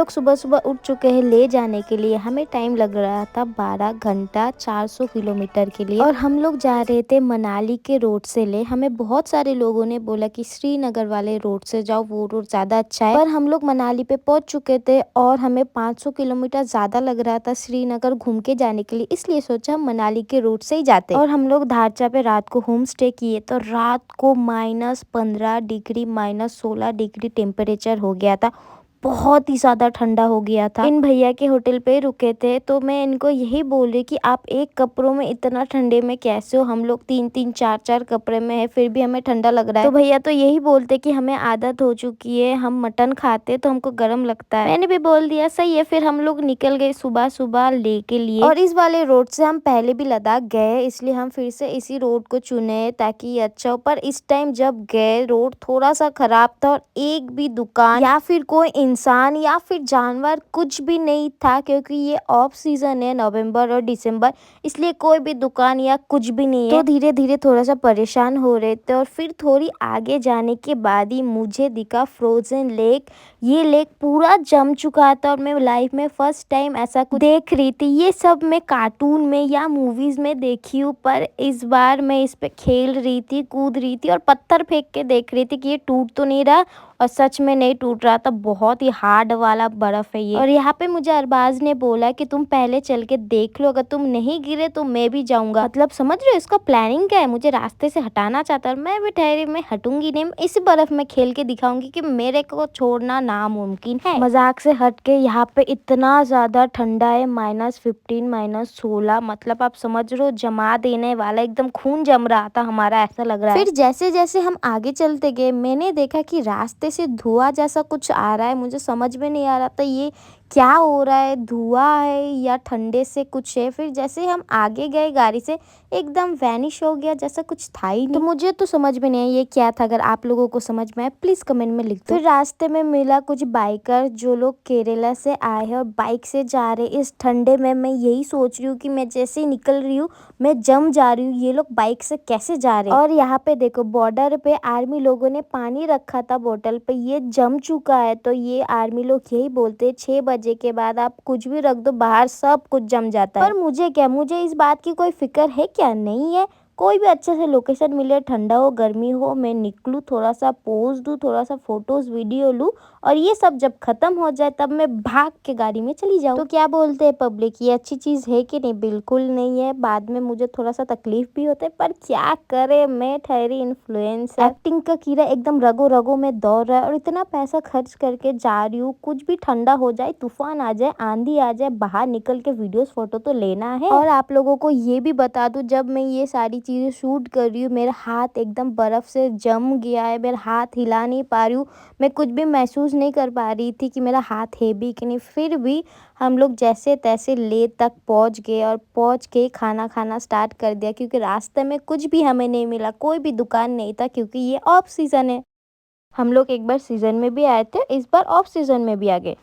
लोग सुबह-सुबह उठ चुके हैं ले जाने के लिए। हमें टाइम लग रहा था 12 घंटा 400 किलोमीटर के लिए और हम लोग जा रहे थे मनाली के रोड से ले। हमें बहुत सारे लोगों ने बोला कि श्रीनगर वाले रोड से जाओ, वो रोड ज़्यादा अच्छा है। पर हम लोग मनाली पे पहुंच चुके थे और हमें 500 किलोमीटर ज़्यादा लग रहा था श्रीनगर घूम के जाने के लिए, इसलिए सोचा हम मनाली के रोड से ही जाते। और हम लोग धारचा पे रात को होम स्टे किए तो रात को -15 डिग्री -16 डिग्री टेम्परेचर हो गया था। बहुत ही ज़्यादा ठंडा हो गया था। इन भैया के होटल पे रुके थे तो मैं इनको यही बोल रही कि आप एक कपड़ों में इतना ठंडे में कैसे हो, हम लोग 3-3 4-4 कपड़े में है फिर भी हमें ठंडा लग रहा है। तो भैया तो यही बोलते कि हमें आदत हो चुकी है, हम मटन खाते तो हमको गर्म लगता है। मैंने भी बोल दिया सही है। फिर हम लोग निकल गए सुबह सुबह ले के लिए और इस वाले रोड से हम पहले भी लद्दाख गए, इसलिए हम फिर से इसी रोड को चुने ताकि ये अच्छा हो। पर इस टाइम जब गए रोड थोड़ा सा खराब था और एक भी दुकान या फिर कोई इंसान या फिर जानवर कुछ भी नहीं था, क्योंकि ये ऑफ सीजन है नवंबर और दिसंबर, इसलिए कोई भी दुकान या कुछ भी नहीं है। तो धीरे धीरे थोड़ा सा परेशान हो रहे थे और फिर थोड़ी आगे जाने के बाद ही मुझे दिखा फ्रोजन लेक। ये लेक पूरा जम चुका था और मैं लाइफ में फर्स्ट टाइम ऐसा कुछ देख रही थी। ये सब मैं कार्टून में या मूवीज में देखी हूँ, पर इस बार मैं इस पे खेल रही थी, कूद रही थी और पत्थर फेंक के देख रही थी कि ये टूट तो नहीं रहा, और सच में नहीं टूट रहा था। बहुत ही हार्ड वाला बर्फ है ये। और यहाँ पे मुझे अरबाज ने बोला कि तुम पहले चल के देख लो, अगर तुम नहीं गिरे तो मैं भी जाऊंगा। मतलब समझ रहे हो इसका प्लानिंग क्या है, मुझे रास्ते से हटाना चाहता है। मैं भी ठहरी, मैं हटूंगी नहीं, इस बर्फ में खेल के दिखाऊंगी कि मेरे को छोड़ना नामुमकिन है। मजाक से हट के यहाँ पे इतना ज्यादा ठंडा है, -15 -16, मतलब आप समझ रहे हो जमा देने वाला, एकदम खून जम रहा था हमारा, ऐसा लग रहा है। फिर जैसे जैसे हम आगे चलते गए मैंने देखा कि रास्ते से धुआं जैसा कुछ आ रहा है। मुझे समझ में नहीं आ रहा था ये क्या हो रहा है, धुआं है या ठंडे से कुछ है। फिर जैसे हम आगे गए गाड़ी से एकदम वैनिश हो गया, जैसा कुछ था ही नहीं। तो मुझे तो समझ में नहीं आया ये क्या था। अगर आप लोगों को समझ में आए प्लीज कमेंट में लिख दो। फिर रास्ते में मिला कुछ बाइकर जो लोग केरला से आए हैं और बाइक से जा रहे इस ठंडे में। मैं यही सोच रही हूँ कि मैं जैसे ही निकल रही हूँ मैं जम जा रही हूँ, ये लोग बाइक से कैसे जा रहे हैं। और यहाँ पे देखो बॉर्डर पे आर्मी लोगों ने पानी रखा था बोतल पे, ये जम चुका है। तो ये आर्मी लोग यही बोलते हैं 6 बजे के बाद आप कुछ भी रख दो बाहर सब कुछ जम जाता है। पर मुझे क्या, मुझे इस बात की कोई फिक्र है क्या, नहीं है। कोई भी अच्छे से लोकेशन मिले, ठंडा हो गर्मी हो, मैं निकलूँ, थोड़ा सा पोज दूँ, थोड़ा सा फोटोज वीडियो लूँ और ये सब जब खत्म हो जाए तब मैं भाग के गाड़ी में चली जाऊँ। तो क्या बोलते हैं पब्लिक, ये अच्छी चीज है कि नहीं? बिल्कुल नहीं है। बाद में मुझे थोड़ा सा तकलीफ भी होता है, पर क्या करे, मैं ठहरी इन्फ्लुएंसर। एक्टिंग का कीड़ा एकदम रगो रगो में दौड़ रहा है और इतना पैसा खर्च करके जा रही हूँ, कुछ भी ठंडा हो जाए, तूफान आ जाए, आंधी आ जाए, बाहर निकल के वीडियोस फोटो तो लेना है। और आप लोगों को ये भी बता दूं, जब मैं ये सारी चीजें शूट कर रही हूँ मेरा हाथ एकदम बर्फ से जम गया है, मेरा हाथ हिला नहीं पा रही हूँ, मैं कुछ भी महसूस नहीं कर पा रही थी कि मेरा हाथ है भी कि नहीं। फिर भी हम लोग जैसे तैसे ले तक पहुंच गए और पहुंच के खाना खाना स्टार्ट कर दिया, क्योंकि रास्ते में कुछ भी हमें नहीं मिला, कोई भी दुकान नहीं था, क्योंकि ये ऑफ सीजन है। हम लोग एक बार सीजन में भी आए थे, इस बार ऑफ सीजन में भी आ गए।